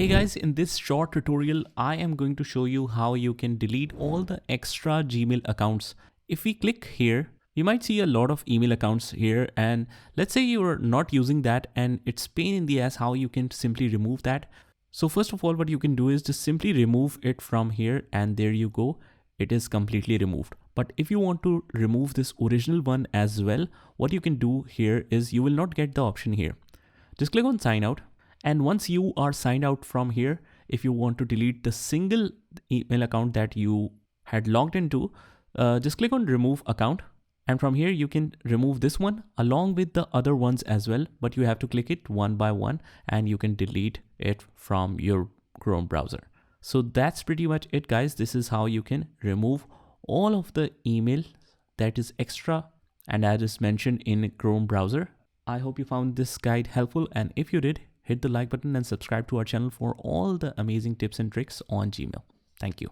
Hey guys, in this short tutorial, I am going to show you how you can delete all the extra Gmail accounts. If we click here, you might see a lot of email accounts here, and let's say you're not using that and it's pain in the ass how you can simply remove that. So first of all, what you can do is just simply remove it from here, and there you go. It is completely removed. But if you want to remove this original one as well, what you can do here is you will not get the option here. Just click on sign out. And once you are signed out from here, if you want to delete the single email account that you had logged into, just click on remove account. And from here, you can remove this one along with the other ones as well, but you have to click it one by one and you can delete it from your Chrome browser. So that's pretty much it, guys. This is how you can remove all of the email that is extra and as is mentioned in Chrome browser. I hope you found this guide helpful, and if you did, hit the like button and subscribe to our channel for all the amazing tips and tricks on Gmail. Thank you.